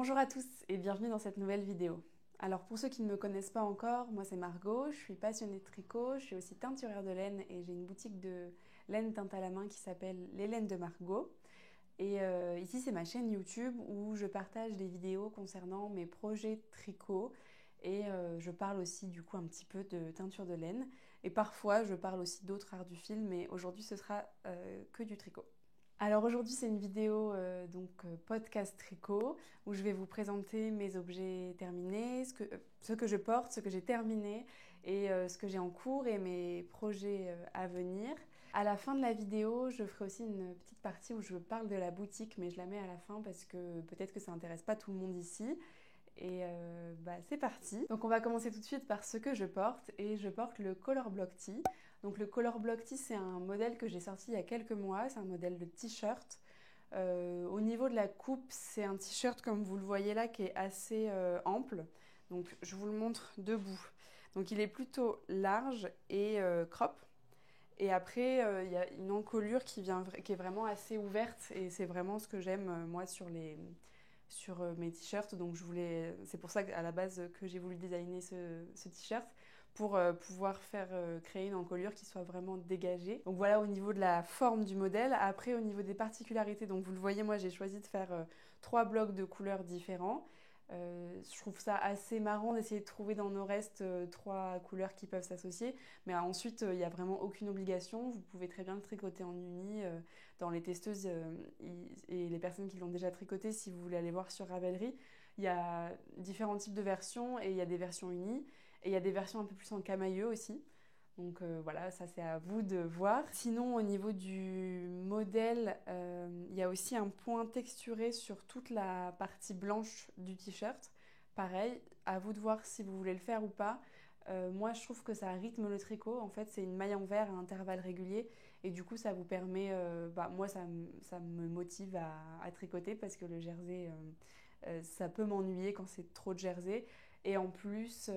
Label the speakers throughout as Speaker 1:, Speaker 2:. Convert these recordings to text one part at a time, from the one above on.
Speaker 1: Bonjour à tous et bienvenue dans cette nouvelle vidéo. Alors pour ceux qui ne me connaissent pas encore, moi c'est Margot, je suis passionnée de tricot, je suis aussi teinturière de laine et j'ai une boutique de laine teinte à la main qui s'appelle Les Laines de Margot. Et ici c'est ma chaîne YouTube où je partage des vidéos concernant mes projets de tricot et je parle aussi du coup un petit peu de teinture de laine. Et parfois je parle aussi d'autres arts du fil, mais aujourd'hui ce sera que du tricot. Alors aujourd'hui c'est une vidéo podcast tricot où je vais vous présenter mes objets terminés, ce que je porte, ce que j'ai terminé et ce que j'ai en cours et mes projets à venir. À la fin de la vidéo, je ferai aussi une petite partie où je parle de la boutique, mais je la mets à la fin parce que peut-être que ça n'intéresse pas tout le monde ici. Et c'est parti. Donc on va commencer tout de suite par ce que je porte et je porte le Color Block Tee. Donc le Color Block Tee c'est un modèle que j'ai sorti il y a quelques mois, c'est un modèle de t-shirt. Au niveau de la coupe, c'est un t-shirt comme vous le voyez là qui est assez ample. Donc je vous le montre debout. Donc il est plutôt large et crop. Et après, il y a une encolure qui est vraiment assez ouverte et c'est vraiment ce que j'aime moi sur mes t-shirts. Donc c'est pour ça qu'à la base que j'ai voulu designer ce t-shirt pour pouvoir créer une encolure qui soit vraiment dégagée. Donc voilà au niveau de la forme du modèle. Après au niveau des particularités, donc vous le voyez, moi j'ai choisi de faire 3 blocs de couleurs différents. Je trouve ça assez marrant d'essayer de trouver dans nos restes 3 couleurs qui peuvent s'associer. Mais ensuite, il n'y a vraiment aucune obligation. Vous pouvez très bien le tricoter en uni. Dans les testeuses et les personnes qui l'ont déjà tricoté, si vous voulez aller voir sur Ravelry, il y a différents types de versions et il y a des versions unies. Et il y a des versions un peu plus en camailleux aussi. Donc voilà, ça c'est à vous de voir. Sinon, au niveau du modèle, il y a aussi un point texturé sur toute la partie blanche du t-shirt. Pareil, à vous de voir si vous voulez le faire ou pas. Moi, je trouve que ça rythme le tricot. En fait, c'est une maille en verre à intervalles réguliers. Et du coup, ça vous permet... moi, ça me motive à tricoter parce que le jersey, ça peut m'ennuyer quand c'est trop de jersey. Et en plus,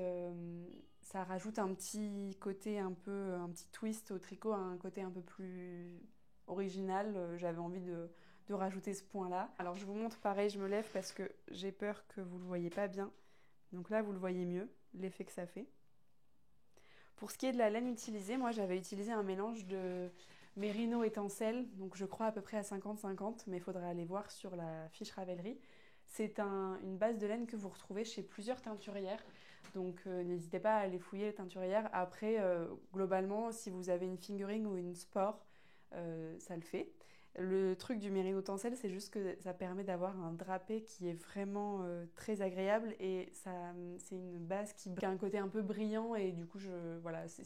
Speaker 1: ça rajoute un petit côté un petit twist au tricot, un côté un peu plus original. J'avais envie de rajouter ce point-là. Alors je vous montre pareil, je me lève parce que j'ai peur que vous ne le voyez pas bien. Donc là, vous le voyez mieux, l'effet que ça fait. Pour ce qui est de la laine utilisée, moi j'avais utilisé un mélange de mérino et tencel, donc je crois à peu près à 50-50, mais il faudra aller voir sur la fiche Ravelry. C'est une base de laine que vous retrouvez chez plusieurs teinturières, donc n'hésitez pas à aller fouiller les teinturières. Après, globalement, si vous avez une fingering ou une sport, ça le fait. Le truc du mérino tencel, c'est juste que ça permet d'avoir un drapé qui est vraiment très agréable et c'est une base qui a un côté un peu brillant et du coup, voilà, si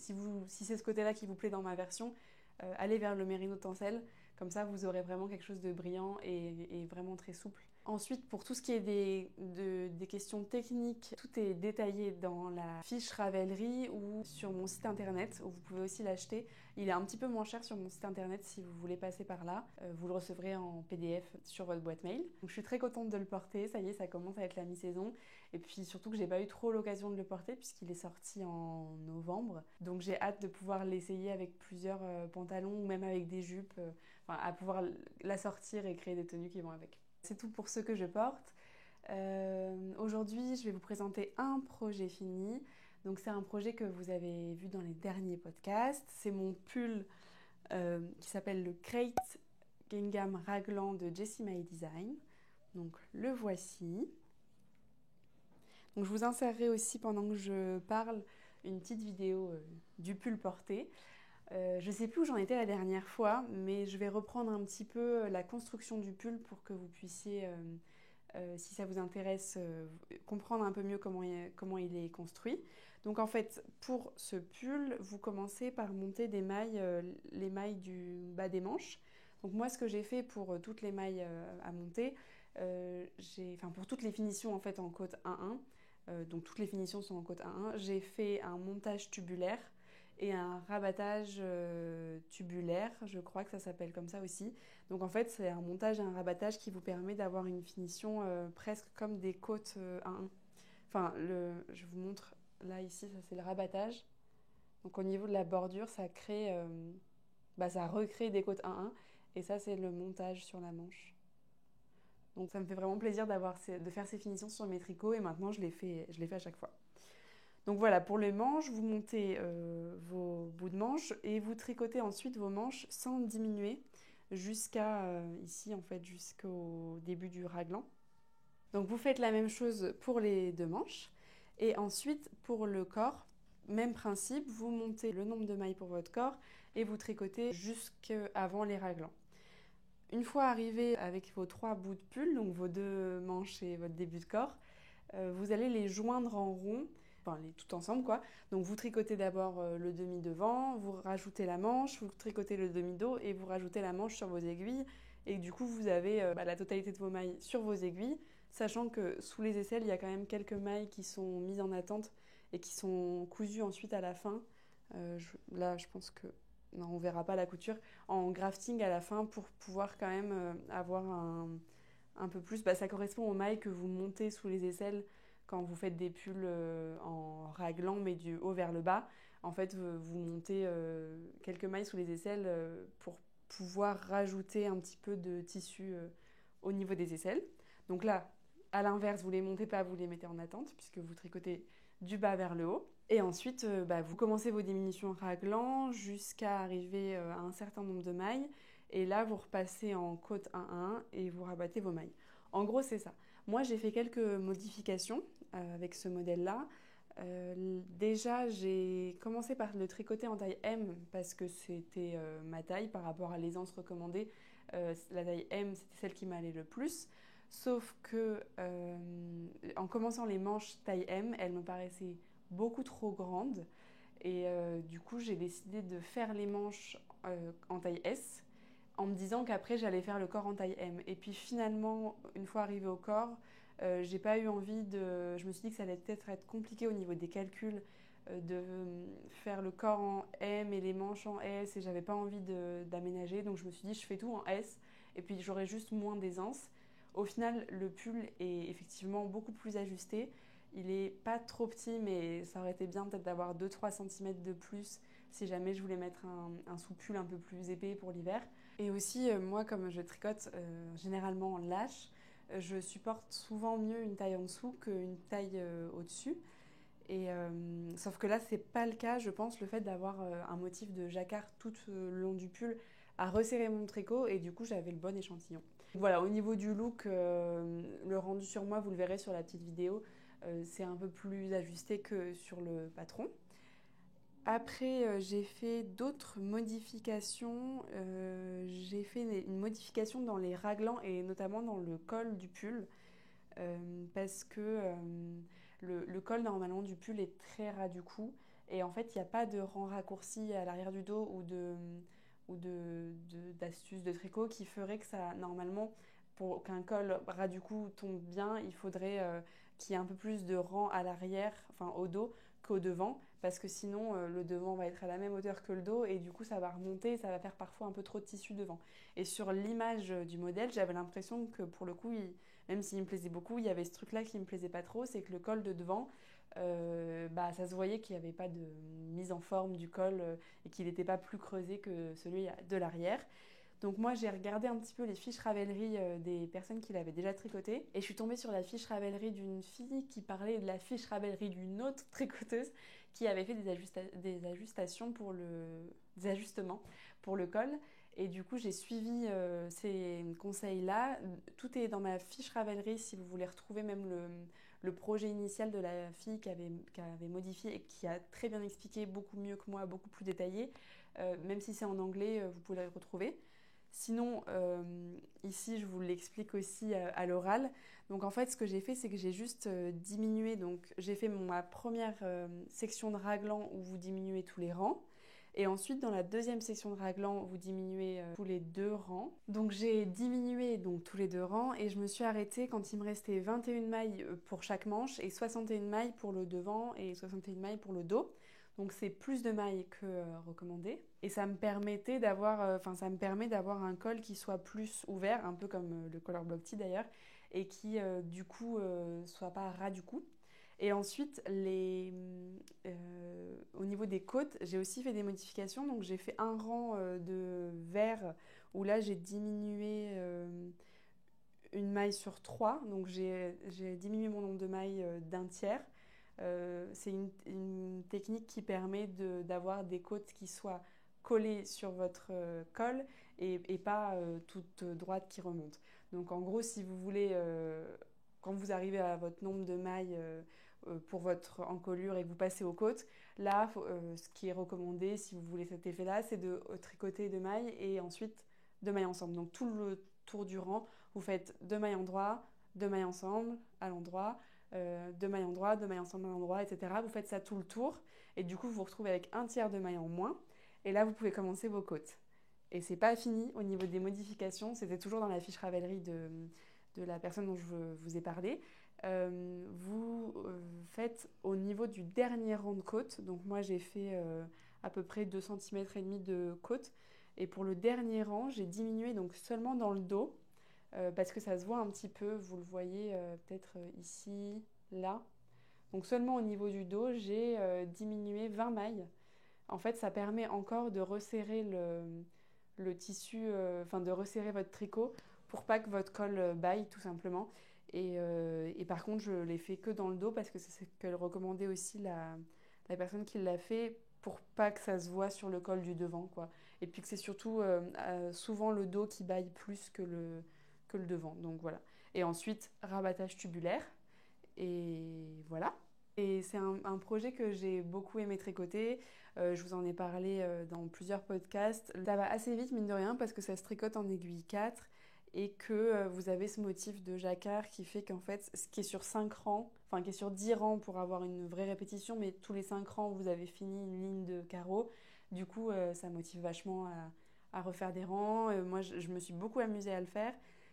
Speaker 1: c'est ce côté-là qui vous plaît dans ma version, allez vers le mérino tencel. Comme ça, vous aurez vraiment quelque chose de brillant et vraiment très souple. Ensuite, pour tout ce qui est des questions techniques, tout est détaillé dans la fiche Ravelry ou sur mon site internet où vous pouvez aussi l'acheter. Il est un petit peu moins cher sur mon site internet si vous voulez passer par là. Vous le recevrez en PDF sur votre boîte mail. Donc je suis très contente de le porter. Ça y est, ça commence à être la mi-saison. Et puis surtout que j'ai pas eu trop l'occasion de le porter puisqu'il est sorti en novembre. Donc j'ai hâte de pouvoir l'essayer avec plusieurs pantalons ou même avec des jupes, à pouvoir la sortir et créer des tenues qui vont avec. C'est tout pour ce que je porte. Aujourd'hui, je vais vous présenter un projet fini. Donc c'est un projet que vous avez vu dans les derniers podcasts. C'est mon pull qui s'appelle le Crate Gingham Raglan de Jessie My Design. Donc le voici. Donc je vous insérerai aussi pendant que je parle une petite vidéo du pull porté. Je ne sais plus où j'en étais la dernière fois, mais je vais reprendre un petit peu la construction du pull pour que vous puissiez, si ça vous intéresse, comprendre un peu mieux comment il est construit. Donc en fait, pour ce pull, vous commencez par monter des mailles, les mailles du bas des manches. Donc moi, ce que j'ai fait pour toutes les mailles à monter, pour toutes les finitions en fait en côte 1-1, donc toutes les finitions sont en côte 1-1, j'ai fait un montage tubulaire et un rabattage tubulaire, je crois que ça s'appelle comme ça aussi. Donc en fait, c'est un montage et un rabattage qui vous permet d'avoir une finition presque comme des côtes 1-1. Je vous montre là ici, ça c'est le rabattage. Donc au niveau de la bordure, ça recrée des côtes 1-1 et ça c'est le montage sur la manche. Donc ça me fait vraiment plaisir de faire ces finitions sur mes tricots et maintenant je les fais à chaque fois. Donc voilà, pour les manches, vous montez vos bouts de manches et vous tricotez ensuite vos manches sans diminuer jusqu'à ici en fait, jusqu'au début du raglan. Donc vous faites la même chose pour les deux manches et ensuite pour le corps, même principe, vous montez le nombre de mailles pour votre corps et vous tricotez jusqu'avant les raglans. Une fois arrivé avec vos 3 bouts de pull, donc vos 2 manches et votre début de corps, vous allez les joindre en rond, enfin les tout ensemble quoi. Donc vous tricotez d'abord le demi devant, vous rajoutez la manche, vous tricotez le demi dos et vous rajoutez la manche sur vos aiguilles. Et du coup vous avez la totalité de vos mailles sur vos aiguilles, sachant que sous les aisselles il y a quand même quelques mailles qui sont mises en attente et qui sont cousues ensuite à la fin. Là je pense que non, on verra pas la couture en grafting à la fin pour pouvoir quand même avoir un peu plus. Ça correspond aux mailles que vous montez sous les aisselles quand vous faites des pulls en raglan mais du haut vers le bas. En fait, vous montez quelques mailles sous les aisselles pour pouvoir rajouter un petit peu de tissu au niveau des aisselles. Donc là, à l'inverse, vous les montez pas, vous les mettez en attente puisque vous tricotez du bas vers le haut. Et ensuite, vous commencez vos diminutions raglan jusqu'à arriver à un certain nombre de mailles. Et là, vous repassez en côte 1-1 et vous rabattez vos mailles. En gros, c'est ça. Moi, j'ai fait quelques modifications avec ce modèle-là. Déjà, j'ai commencé par le tricoter en taille M parce que c'était ma taille par rapport à l'aisance recommandée. La taille M, c'était celle qui m'allait le plus. Sauf que en commençant les manches taille M, elles me paraissaient beaucoup trop grandes. Et du coup, j'ai décidé de faire les manches en taille S en me disant qu'après, j'allais faire le corps en taille M. Et puis finalement, une fois arrivée au corps, j'ai pas eu envie de... Je me suis dit que ça allait peut-être être compliqué au niveau des calculs de faire le corps en M et les manches en S et j'avais pas envie d'aménager. Donc je me suis dit, je fais tout en S et puis j'aurai juste moins d'aisance. Au final, le pull est effectivement beaucoup plus ajusté. Il est pas trop petit, mais ça aurait été bien peut-être d'avoir 2-3 cm de plus si jamais je voulais mettre un sous-pull un peu plus épais pour l'hiver. Et aussi, moi, comme je tricote généralement en lâche, je supporte souvent mieux une taille en dessous qu'une taille au-dessus. Et, sauf que là, c'est pas le cas, je pense, le fait d'avoir un motif de jacquard tout le long du pull a resserré mon tricot et du coup, j'avais le bon échantillon. Voilà, au niveau du look, le rendu sur moi, vous le verrez sur la petite vidéo, c'est un peu plus ajusté que sur le patron. Après, j'ai fait d'autres modifications. J'ai fait une modification dans les raglans et notamment dans le col du pull parce que le col normalement du pull est très ras du cou et en fait il n'y a pas de rang raccourci à l'arrière du dos d'astuces de tricot qui ferait que ça normalement pour qu'un col ras du cou tombe bien il faudrait qu'il y ait un peu plus de rang à l'arrière, enfin au dos qu'au devant parce que sinon le devant va être à la même hauteur que le dos et du coup ça va remonter et ça va faire parfois un peu trop de tissu devant. Et sur l'image du modèle j'avais l'impression que pour le coup même s'il me plaisait beaucoup, il y avait ce truc-là qui me plaisait pas trop, c'est que le col de devant, ça se voyait qu'il n'y avait pas de mise en forme du col et qu'il n'était pas plus creusé que celui de l'arrière. Donc moi j'ai regardé un petit peu les fiches Ravelry des personnes qui l'avaient déjà tricoté et je suis tombée sur la fiche Ravelry d'une fille qui parlait de la fiche Ravelry d'une autre tricoteuse qui avait fait des ajustements pour le col. Et du coup, j'ai suivi ces conseils-là. Tout est dans ma fiche Ravelry si vous voulez retrouver même le projet initial de la fille qui avait modifié et qui a très bien expliqué, beaucoup mieux que moi, beaucoup plus détaillé. Même si c'est en anglais, vous pouvez le retrouver. Sinon, ici, je vous l'explique aussi à l'oral. Donc en fait, ce que j'ai fait, c'est que j'ai juste diminué. Donc j'ai fait ma première section de raglan où vous diminuez tous les rangs. Et ensuite, dans la deuxième section de raglan, vous diminuez tous les 2 rangs. Donc j'ai diminué donc, tous les 2 rangs et je me suis arrêtée quand il me restait 21 mailles pour chaque manche et 61 mailles pour le devant et 61 mailles pour le dos. Donc c'est plus de mailles que recommandé. Et ça me permettait ça me permet d'avoir un col qui soit plus ouvert, un peu comme le collar block tee d'ailleurs, et qui du coup soit pas ras du cou. Et ensuite, au niveau des côtes, j'ai aussi fait des modifications. Donc j'ai fait un rang de vert où là j'ai diminué une maille sur 3, donc j'ai diminué mon nombre de mailles d'un tiers. C'est une technique qui permet d'avoir des côtes qui soient collées sur votre col et pas toute droite qui remonte. Donc en gros, si vous voulez, quand vous arrivez à votre nombre de mailles pour votre encolure et que vous passez aux côtes, là, ce qui est recommandé, si vous voulez cet effet-là, c'est de tricoter 2 mailles et ensuite 2 mailles ensemble. Donc tout le tour du rang, vous faites 2 mailles en droit, 2 mailles ensemble à l'endroit, 2 mailles en droit, 2 mailles ensemble à l'endroit, etc. Vous faites ça tout le tour et du coup vous vous retrouvez avec un tiers de mailles en moins et là vous pouvez commencer vos côtes. Et c'est pas fini au niveau des modifications, c'était toujours dans la fiche Ravelry de la personne dont je vous ai parlé. Vous faites au niveau du dernier rang de côte, donc moi j'ai fait à peu près 2,5 cm de côte et pour le dernier rang j'ai diminué donc seulement dans le dos parce que ça se voit un petit peu, vous le voyez peut-être ici, là. Donc seulement au niveau du dos, j'ai diminué 20 mailles. En fait, ça permet encore de resserrer le tissu, enfin de resserrer votre tricot pour pas que votre col baille tout simplement. Et par contre, je l'ai fait que dans le dos parce que c'est ce qu'elle recommandait aussi la personne qui l'a fait pour pas que ça se voit sur le col du devant, quoi. Et puis que c'est surtout souvent le dos qui baille plus que le devant. Donc voilà. Et ensuite, rabattage tubulaire. Et voilà. Et c'est un projet que j'ai beaucoup aimé tricoter. Je vous en ai parlé dans plusieurs podcasts. Ça va assez vite, mine de rien, parce que ça se tricote en aiguille 4 et que vous avez ce motif de jacquard qui fait qu'en fait, ce qui est sur 5 rangs, enfin qui est sur 10 rangs pour avoir une vraie répétition, mais tous les 5 rangs, vous avez fini une ligne de carreaux. Du coup, ça motive vachement à refaire des rangs. Moi, je me suis beaucoup amusée à le faire.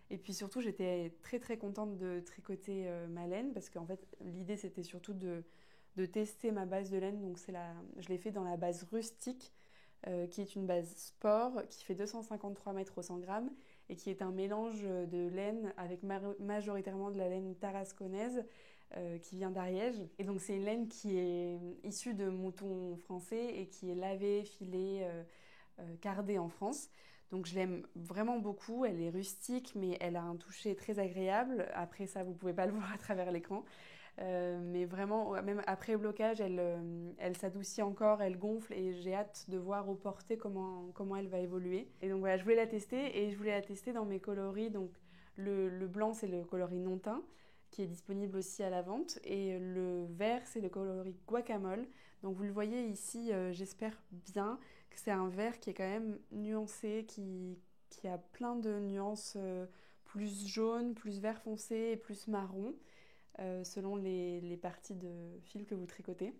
Speaker 1: Et puis surtout, j'étais très très contente de tricoter ma laine parce qu'en fait, l'idée c'était surtout de tester ma base de laine. Donc je l'ai fait dans la base rustique, qui est une base sport, qui fait 253 mètres au 100 grammes et qui est un mélange de laine avec majoritairement de la laine tarasconnaise qui vient d'Ariège. Et donc c'est une laine qui est issue de moutons français et qui est lavée, filée, cardée en France. Donc je l'aime vraiment beaucoup, elle est rustique mais elle a un toucher très agréable. Après ça, vous pouvez pas le voir à travers l'écran. Mais vraiment, même après le blocage, elle s'adoucit encore, elle gonfle et j'ai hâte de voir au porté comment elle va évoluer. Et donc voilà, je voulais la tester et je voulais la tester dans mes coloris. Donc le blanc, c'est le coloris non teint qui est disponible aussi à la vente et le vert, c'est le coloris guacamole. Donc vous le voyez ici, j'espère bien que c'est un vert qui est quand même nuancé, qui a plein de nuances plus jaune, plus vert foncé et plus marron. Selon les parties de fil que vous tricotez.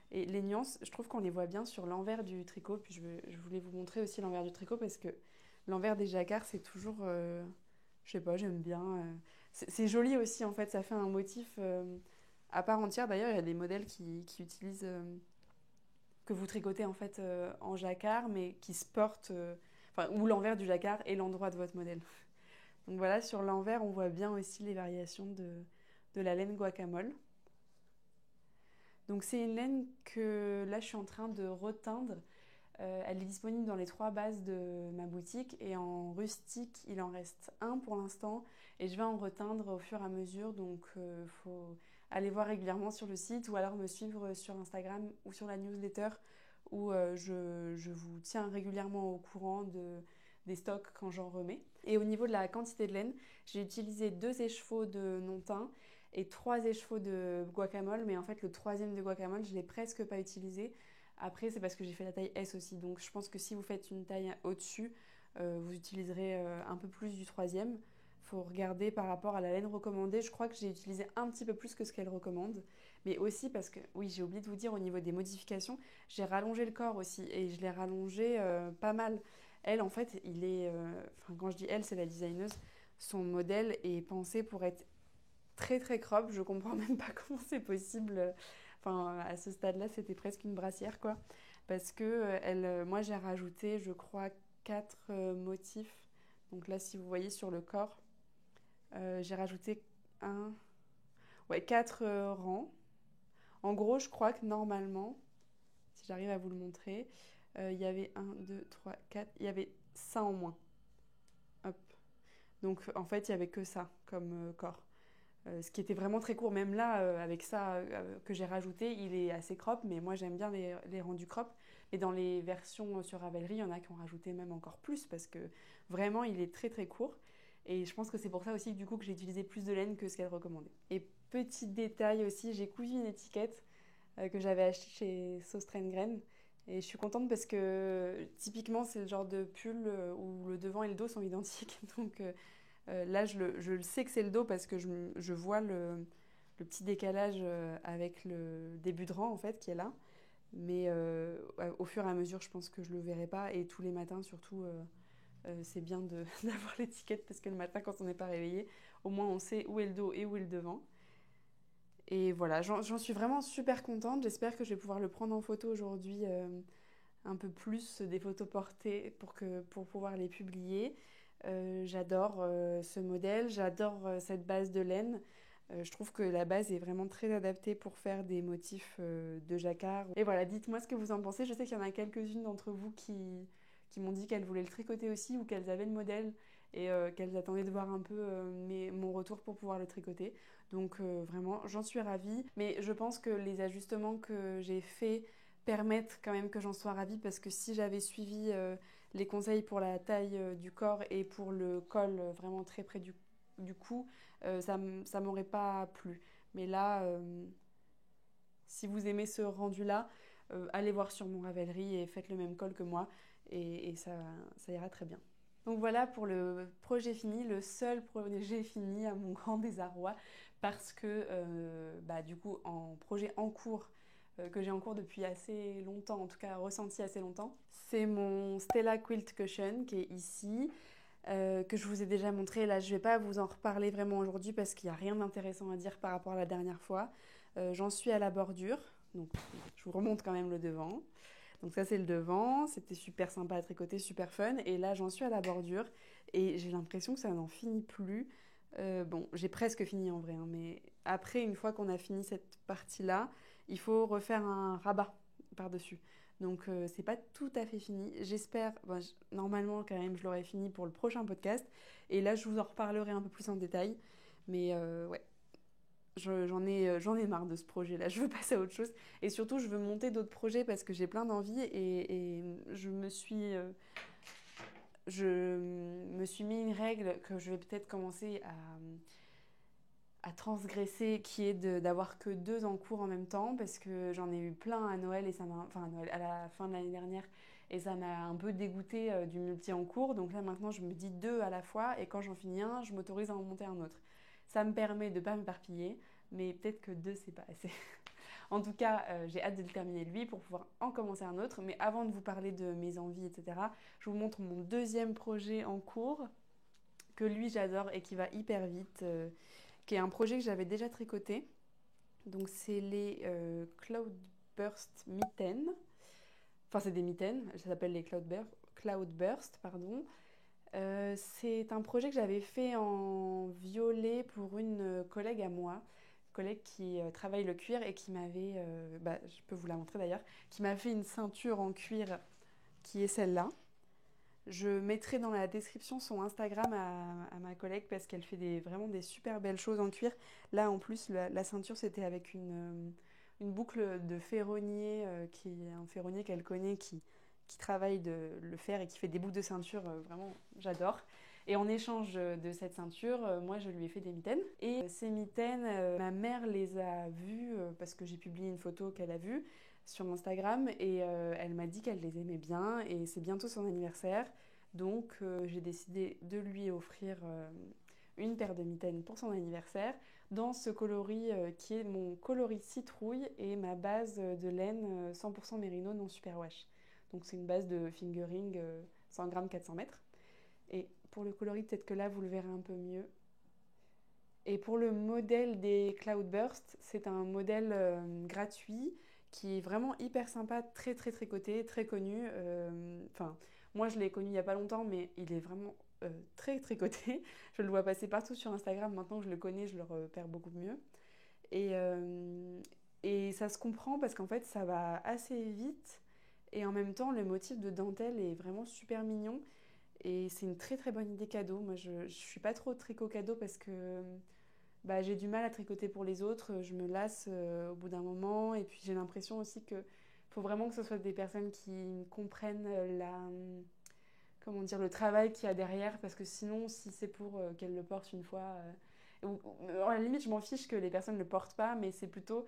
Speaker 1: Et les nuances, je trouve qu'on les voit bien sur l'envers du tricot. Puis je voulais vous montrer aussi l'envers du tricot parce que l'envers des jacquards, c'est toujours... je sais pas, j'aime bien. C'est joli aussi, en fait. Ça fait un motif à part entière. D'ailleurs, il y a des modèles qui utilisent... que vous tricotez, en fait, en jacquard, mais qui se portent... enfin, où l'envers du jacquard est l'endroit de votre modèle. Donc voilà, sur l'envers, on voit bien aussi les variations de la laine guacamole. Donc c'est une laine que là je suis en train de reteindre. Elle est disponible dans les 3 bases de ma boutique et en rustique il en reste un pour l'instant et je vais en reteindre au fur et à mesure. Donc faut aller voir régulièrement sur le site ou alors me suivre sur Instagram ou sur la newsletter où je vous tiens régulièrement au courant des stocks quand j'en remets. Et au niveau de la quantité de laine, j'ai utilisé 2 écheveaux de non-teint et 3 écheveaux de guacamole, mais en fait le 3e de guacamole, je ne l'ai presque pas utilisé. Après, c'est parce que j'ai fait la taille S aussi, donc je pense que si vous faites une taille au-dessus, vous utiliserez un peu plus du 3e. Il faut regarder par rapport à la laine recommandée. Je crois que j'ai utilisé un petit peu plus que ce qu'elle recommande, mais aussi parce que, oui, j'ai oublié de vous dire au niveau des modifications, j'ai rallongé le corps aussi, et je l'ai rallongé pas mal. Elle, en fait, enfin, quand je dis elle, c'est la designeuse, son modèle est pensé pour être très très crop. Je comprends même pas comment c'est possible. Enfin, à ce stade-là, c'était presque une brassière, quoi. Parce que moi, j'ai rajouté, je crois, 4 motifs. Donc là, si vous voyez sur le corps, j'ai rajouté ouais, 4 rangs. En gros, je crois que normalement, si j'arrive à vous le montrer, il y avait 1, 2, 3, 4, il y avait ça en moins. Hop. Donc en fait, il n'y avait que ça comme corps. Ce qui était vraiment très court. Même là, avec ça que j'ai rajouté, il est assez crop, mais moi j'aime bien les rendus crop. Et dans les versions sur Ravelry, il y en a qui ont rajouté même encore plus parce que vraiment il est très très court. Et je pense que c'est pour ça aussi du coup que j'ai utilisé plus de laine que ce qu'elle recommandait. Et petit détail aussi, j'ai cousu une étiquette que j'avais achetée chez Sauce-Train-Graine. Et je suis contente parce que typiquement c'est le genre de pull où le devant et le dos sont identiques. Donc là je le sais que c'est le dos parce que je vois le petit décalage avec le début de rang en fait qui est là. Mais au fur et à mesure je pense que je le verrai pas. Et tous les matins surtout c'est bien d'avoir l'étiquette parce que le matin quand on n'est pas réveillé, au moins on sait où est le dos et où est le devant. Et voilà, j'en suis vraiment super contente. J'espère que je vais pouvoir le prendre en photo aujourd'hui un peu plus des photos portées pour pouvoir les publier. J'adore ce modèle, j'adore cette base de laine. Je trouve que la base est vraiment très adaptée pour faire des motifs de jacquard. Et voilà, dites-moi ce que vous en pensez. Je sais qu'il y en a quelques-unes d'entre vous qui m'ont dit qu'elles voulaient le tricoter aussi ou qu'elles avaient le modèle et qu'elles attendaient de voir un peu mon retour pour pouvoir le tricoter. Donc vraiment, j'en suis ravie. Mais je pense que les ajustements que j'ai faits permettent quand même que j'en sois ravie parce que si j'avais suivi les conseils pour la taille du corps et pour le col vraiment très près du cou, ça m'aurait pas plu. Mais là, si vous aimez ce rendu-là, allez voir sur mon Ravelry et faites le même col que moi et ça ira très bien. Donc voilà pour le projet fini, le seul projet fini à mon grand désarroi parce que du coup en projet en cours que j'ai en cours depuis assez longtemps, en tout cas ressenti assez longtemps, c'est mon Stella Quilt Cushion qui est ici. Que je vous ai déjà montré. Là, je ne vais pas vous en reparler vraiment aujourd'hui parce qu'il n'y a rien d'intéressant à dire par rapport à la dernière fois. J'en suis à la bordure, donc je vous remonte quand même le devant. Donc ça, c'est le devant, c'était super sympa à tricoter, super fun. Et là, j'en suis à la bordure et j'ai l'impression que ça n'en finit plus. Bon, j'ai presque fini en vrai, hein, mais après, une fois qu'on a fini cette partie-là, il faut refaire un rabat par-dessus. Donc c'est pas tout à fait fini. J'espère, normalement quand même je l'aurai fini pour le prochain podcast. Et là je vous en reparlerai un peu plus en détail. Mais ouais, j'en ai marre de ce projet-là. Je veux passer à autre chose. Et surtout je veux monter d'autres projets parce que j'ai plein d'envies et je me suis mis une règle que je vais peut-être commencer à transgresser, qui est d'avoir que 2 en cours en même temps, parce que j'en ai eu plein à Noël, enfin à Noël, à la fin de l'année dernière, et ça m'a un peu dégoûté du multi en cours. Donc là maintenant je me dis 2 à la fois, et quand j'en finis un, je m'autorise à en monter un autre. Ça me permet de ne pas m'éparpiller, mais peut-être que 2 c'est pas assez. En tout cas, j'ai hâte de le terminer lui pour pouvoir en commencer un autre. Mais avant de vous parler de mes envies, etc., je vous montre mon deuxième projet en cours, que lui j'adore et qui va hyper vite, qui est un projet que j'avais déjà tricoté. Donc c'est les Cloudburst mitaines. Enfin c'est des mitaines, ça s'appelle les Cloudburst, pardon. C'est un projet que j'avais fait en violet pour une collègue à moi, collègue qui travaille le cuir et qui m'avait, je peux vous la montrer d'ailleurs, qui m'a fait une ceinture en cuir qui est celle-là. Je mettrai dans la description son Instagram à ma collègue parce qu'elle fait vraiment des super belles choses en cuir. Là, en plus, la ceinture, c'était avec une boucle de ferronnier, qui est un ferronnier qu'elle connaît, qui travaille le fer et qui fait des boucles de ceinture. Vraiment, j'adore. Et en échange de cette ceinture, moi, je lui ai fait des mitaines. Et ces mitaines, ma mère les a vues parce que j'ai publié une photo qu'elle a vue sur Instagram et elle m'a dit qu'elle les aimait bien et c'est bientôt son anniversaire. Donc j'ai décidé de lui offrir une paire de mitaines pour son anniversaire dans ce coloris qui est mon coloris citrouille et ma base de laine 100% mérino non superwash. Donc c'est une base de fingering 100 grammes 400 mètres. Et pour le coloris, peut-être que là vous le verrez un peu mieux. Et pour le modèle des Cloudburst, c'est un modèle gratuit qui est vraiment hyper sympa, très très tricoté, très connu. Moi je l'ai connu il n'y a pas longtemps, mais il est vraiment très tricoté. Je le vois passer partout sur Instagram. Maintenant que je le connais, je le repère beaucoup mieux. Et, et ça se comprend parce qu'en fait ça va assez vite. Et en même temps, le motif de dentelle est vraiment super mignon. Et c'est une très très bonne idée cadeau. Moi, je suis pas trop tricot cadeau parce que j'ai du mal à tricoter pour les autres. Je me lasse au bout d'un moment. Et puis j'ai l'impression aussi que faut vraiment que ce soit des personnes qui comprennent comment dire, le travail qu'il y a derrière. Parce que sinon, si c'est pour qu'elles le portent une fois, à la limite, je m'en fiche que les personnes ne le portent pas, mais c'est plutôt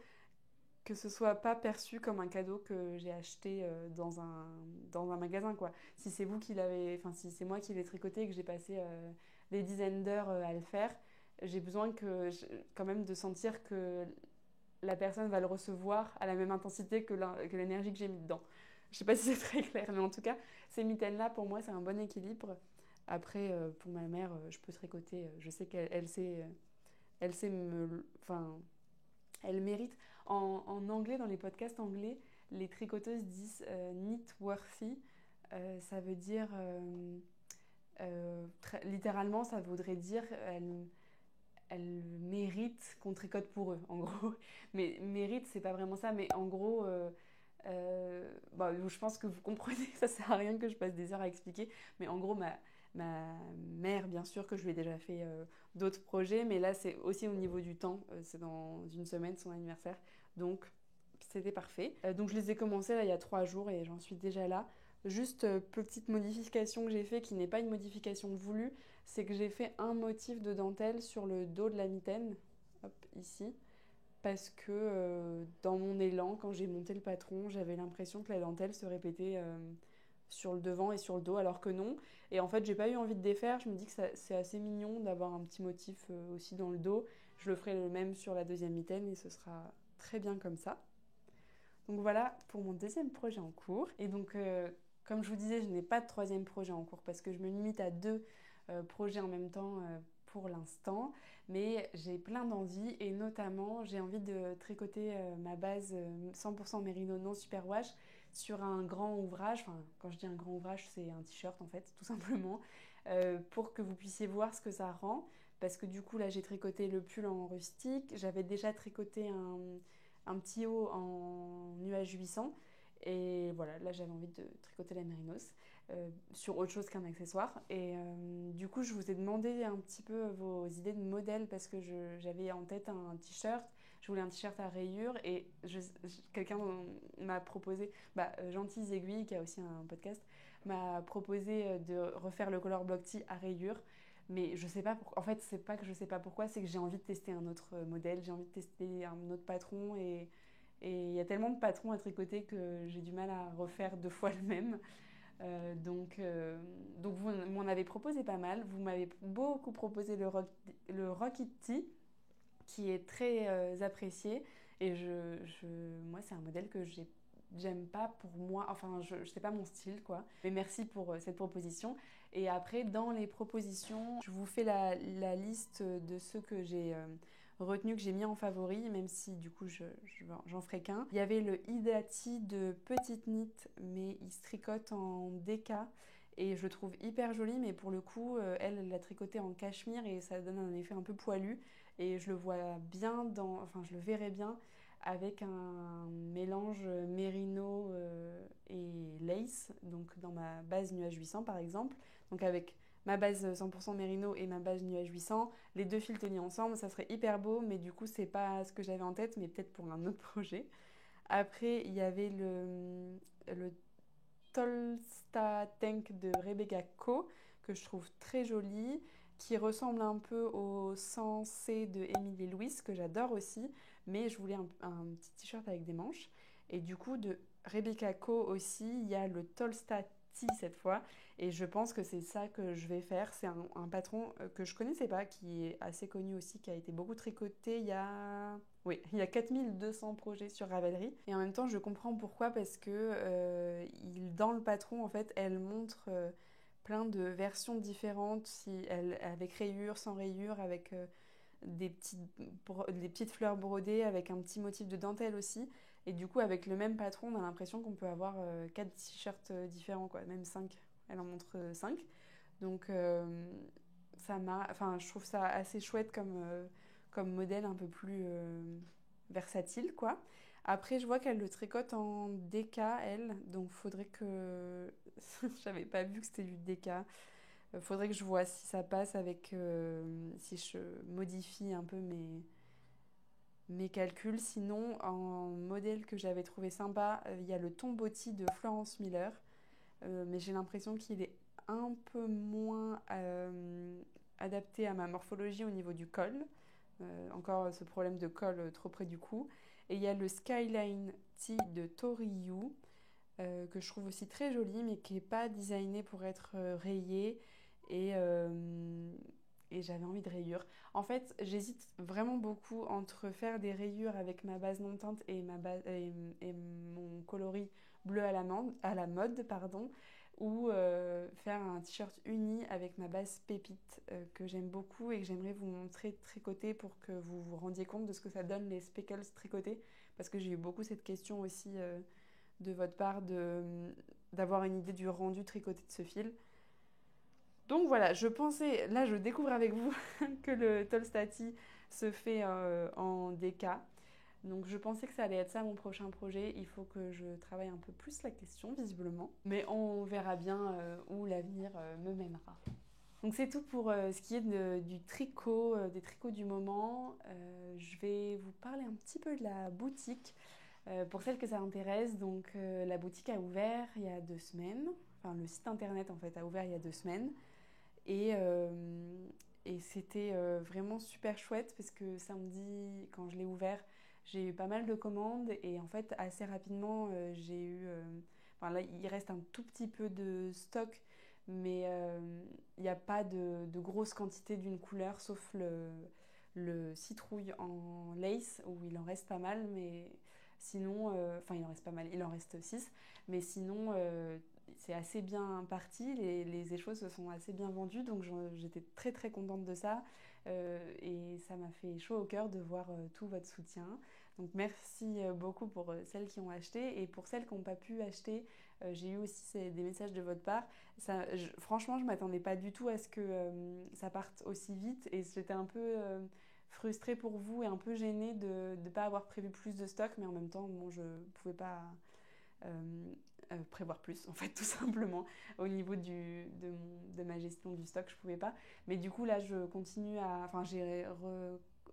Speaker 1: que ce soit pas perçu comme un cadeau que j'ai acheté dans un magasin, quoi. Si c'est vous qui l'avez, enfin si c'est moi qui l'ai tricoté et que j'ai passé des dizaines d'heures à le faire, j'ai besoin quand même de sentir que la personne va le recevoir à la même intensité que l'énergie que j'ai mis dedans. Je sais pas si c'est très clair, mais en tout cas, ces mitaines-là, pour moi, c'est un bon équilibre. Après, pour ma mère, je peux tricoter. Je sais elle sait enfin, elle mérite. En anglais, dans les podcasts anglais, les tricoteuses disent knit worthy. Ça veut dire littéralement, ça voudrait dire elles méritent qu'on tricote pour eux, en gros. Mais mérite, c'est pas vraiment ça, mais en gros, je pense que vous comprenez, ça sert à rien que je passe des heures à expliquer, mais en gros, ma mère, bien sûr, que je lui ai déjà fait d'autres projets, mais là, c'est aussi au niveau du temps, c'est dans une semaine, son anniversaire, donc c'était parfait. Donc je les ai commencés là il y a 3 jours et j'en suis déjà là. Juste petite modification que j'ai fait qui n'est pas une modification voulue, c'est que j'ai fait un motif de dentelle sur le dos de la mitaine, hop, ici, parce que dans mon élan, quand j'ai monté le patron, j'avais l'impression que la dentelle se répétait sur le devant et sur le dos, alors que non. Et en fait, j'ai pas eu envie de défaire, je me dis que c'est assez mignon d'avoir un petit motif aussi dans le dos. Je le ferai le même sur la deuxième mitaine et ce sera très bien comme ça. Donc voilà pour mon deuxième projet en cours. Et donc, comme je vous disais, je n'ai pas de troisième projet en cours parce que je me limite à 2 projets en même temps pour l'instant. Mais j'ai plein d'envies et notamment, j'ai envie de tricoter ma base 100% Merino non superwash sur un grand ouvrage. Enfin, quand je dis un grand ouvrage, c'est un t-shirt en fait, tout simplement, pour que vous puissiez voir ce que ça rend. Parce que du coup, là, j'ai tricoté le pull en rustique. J'avais déjà tricoté un petit haut en nuage 800. Et voilà, là j'avais envie de tricoter la mérinos sur autre chose qu'un accessoire. Et du coup, je vous ai demandé un petit peu vos idées de modèles parce que j'avais en tête un t-shirt. Je voulais un t-shirt à rayures et quelqu'un m'a proposé, Gentille Aiguille, qui a aussi un podcast, m'a proposé de refaire le color block tee à rayures. Mais je sais pas pourquoi. En fait, c'est pas que je sais pas pourquoi, c'est que j'ai envie de tester un autre modèle, j'ai envie de tester un autre patron et il y a tellement de patrons à tricoter que j'ai du mal à refaire 2 fois le même. Donc vous m'en avez proposé pas mal. Vous m'avez beaucoup proposé le Rocket Tee, qui est très apprécié. Et moi, c'est un modèle que j'aime pas pour moi. Enfin, je sais pas mon style, quoi. Mais merci pour cette proposition. Et après, dans les propositions, je vous fais la liste de ceux que j'ai retenu, que j'ai mis en favori, même si du coup j'en ferai qu'un. Il y avait le Hidati de Petite Knit, mais il se tricote en DK et je le trouve hyper joli, mais pour le coup, elle l'a tricoté en cachemire et ça donne un effet un peu poilu. Et je le vois bien je le verrais bien avec un mélange mérino et lace, donc dans ma base nuage 800 par exemple. Donc avec ma base 100% mérino et ma base nuage 800, les deux fils tenus ensemble, ça serait hyper beau, mais du coup c'est pas ce que j'avais en tête, mais peut-être pour un autre projet. Après, il y avait le Tolsta Tank de Rebecca Co, que je trouve très joli, qui ressemble un peu au Sensé de Emily Louis, que j'adore aussi, mais je voulais un petit t-shirt avec des manches. Et du coup, de Rebecca Co aussi, il y a le Tolsta Tee cette fois, et je pense que c'est ça que je vais faire. C'est un patron que je connaissais pas, qui est assez connu aussi, qui a été beaucoup tricoté il y a 4200 projets sur Ravelry. Et en même temps, je comprends pourquoi, parce que dans le patron, en fait, elle montre plein de versions différentes, avec rayures, sans rayures, avec des petites fleurs brodées, avec un petit motif de dentelle aussi. Et du coup, avec le même patron, on a l'impression qu'on peut avoir 4 t-shirts différents, quoi, même 5. Elle en montre 5. Donc, je trouve ça assez chouette comme modèle un peu plus versatile, quoi. Après, je vois qu'elle le tricote en DK, elle. Donc, faudrait que... J'avais pas vu que c'était du DK. Faudrait que je vois si ça passe avec, si je modifie un peu mes calculs. Sinon, en modèle que j'avais trouvé sympa, il y a le Tombotti de Florence Miller, mais j'ai l'impression qu'il est un peu moins adapté à ma morphologie au niveau du col. Encore ce problème de col trop près du cou. Et il y a le Skyline T de Toriyu, que je trouve aussi très joli, mais qui n'est pas designé pour être rayé. Et, et j'avais envie de rayures. En fait, j'hésite vraiment beaucoup entre faire des rayures avec ma base non teinte et mon coloris bleu à la mode, pardon, ou faire un t-shirt uni avec ma base pépite que j'aime beaucoup et que j'aimerais vous montrer tricoter pour que vous vous rendiez compte de ce que ça donne les speckles tricotés, parce que j'ai eu beaucoup cette question aussi de votre part d'avoir une idée du rendu tricoté de ce fil. Donc voilà, je pensais, là je découvre avec vous que le Tolstati se fait en DK. Donc je pensais que ça allait être ça mon prochain projet. Il faut que je travaille un peu plus la question, visiblement. Mais on verra bien où l'avenir me mènera. Donc c'est tout pour ce qui est du tricot, des tricots du moment. Je vais vous parler un petit peu de la boutique. Pour celles que ça intéresse, donc la boutique a ouvert il y a 2 semaines. Enfin, le site internet en fait a ouvert il y a 2 semaines. Et, euh, et c'était vraiment super chouette parce que samedi, quand je l'ai ouvert, j'ai eu pas mal de commandes et en fait, assez rapidement, j'ai eu. Enfin, là, il reste un tout petit peu de stock, mais il n'y a pas de grosse quantité d'une couleur sauf le citrouille en lace où il en reste pas mal, mais sinon. Enfin, il en reste pas mal, il en reste 6, mais sinon c'est assez bien parti, les échos se sont assez bien vendus, donc j'étais très très contente de ça et ça m'a fait chaud au cœur de voir tout votre soutien. Donc merci beaucoup pour celles qui ont acheté et pour celles qui n'ont pas pu acheter, j'ai eu aussi des messages de votre part. Franchement, je ne m'attendais pas du tout à ce que ça parte aussi vite et j'étais un peu frustrée pour vous et un peu gênée de ne pas avoir prévu plus de stock, mais en même temps, bon, je ne pouvais pas prévoir plus, en fait, tout simplement. Au niveau de ma gestion du stock, je pouvais pas. Mais du coup, là, je continue à. Enfin, j'ai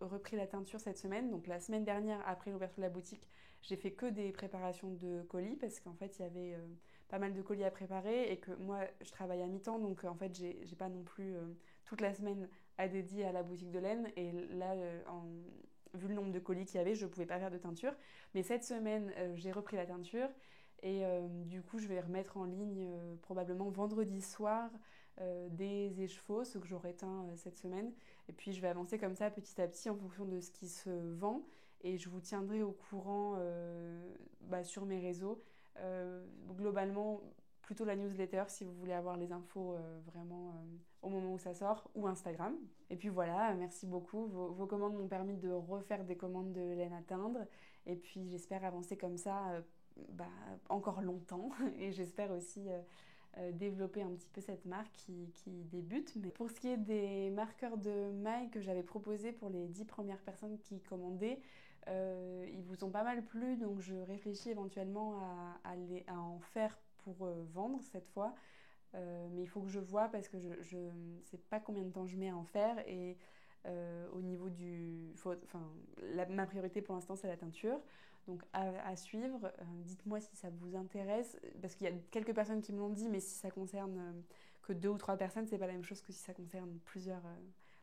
Speaker 1: repris la teinture cette semaine. Donc, la semaine dernière, après l'ouverture de la boutique, j'ai fait que des préparations de colis parce qu'en fait, il y avait pas mal de colis à préparer et que moi, je travaille à mi-temps. Donc, en fait, j'ai pas non plus toute la semaine à dédier à la boutique de laine. Et là, vu le nombre de colis qu'il y avait, je ne pouvais pas faire de teinture. Mais cette semaine, j'ai repris la teinture. Et du coup, je vais remettre en ligne probablement vendredi soir des écheveaux, ceux que j'aurai teints cette semaine. Et puis, je vais avancer comme ça petit à petit en fonction de ce qui se vend. Et je vous tiendrai au courant sur mes réseaux. Globalement, plutôt la newsletter si vous voulez avoir les infos vraiment au moment où ça sort, ou Instagram. Et puis voilà, merci beaucoup. Vos commandes m'ont permis de refaire des commandes de laine à teindre. Et puis j'espère avancer comme ça bah, encore longtemps et j'espère aussi développer un petit peu cette marque qui débute. Mais pour ce qui est des marqueurs de mailles que j'avais proposés pour les 10 premières personnes qui commandaient, ils vous ont pas mal plu, donc je réfléchis éventuellement à en faire pour vendre cette fois. Mais il faut que je vois parce que je ne sais pas combien de temps je mets à en faire et au niveau ma priorité pour l'instant c'est la teinture. Donc à suivre, dites-moi si ça vous intéresse, parce qu'il y a quelques personnes qui me l'ont dit, mais si ça concerne que 2 ou 3 personnes, c'est pas la même chose que si ça concerne plusieurs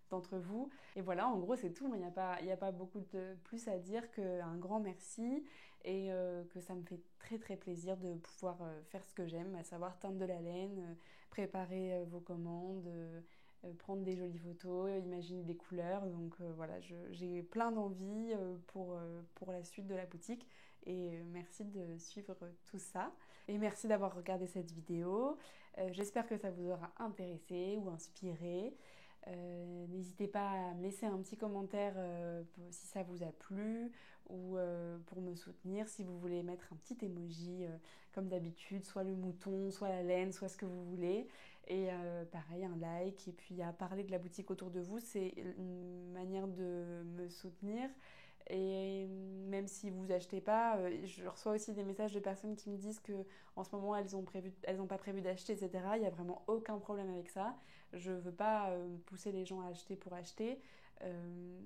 Speaker 1: d'entre vous. Et voilà, en gros c'est tout, il n'y a pas beaucoup de plus à dire qu'un grand merci et que ça me fait très très plaisir de pouvoir faire ce que j'aime, à savoir teindre de la laine, préparer vos commandes, prendre des jolies photos, imaginer des couleurs. Donc voilà, j'ai plein d'envie pour la suite de la boutique et merci de suivre tout ça. Et merci d'avoir regardé cette vidéo. J'espère que ça vous aura intéressé ou inspiré. N'hésitez pas à me laisser un petit commentaire si ça vous a plu ou pour me soutenir si vous voulez mettre un petit emoji comme d'habitude, soit le mouton, soit la laine, soit ce que vous voulez. Et pareil, un like et puis à parler de la boutique autour de vous, c'est une manière de me soutenir Et même si vous achetez pas, je reçois aussi des messages de personnes qui me disent que en ce moment elles ont pas prévu d'acheter, etc. Il n'y a vraiment aucun problème avec ça. Je veux pas pousser les gens à acheter pour acheter. Euh,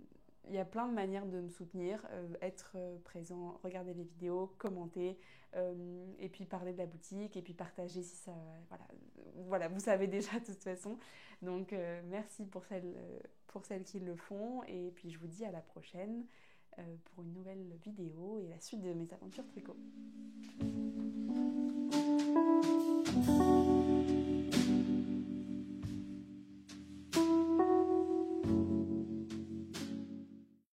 Speaker 1: il y a plein de manières de me soutenir, être présent, regarder les vidéos, commenter, et puis parler de la boutique, et puis partager si ça... Voilà, vous savez déjà de toute façon. Donc merci pour celles qui le font, et puis je vous dis à la prochaine pour une nouvelle vidéo et la suite de mes aventures tricot.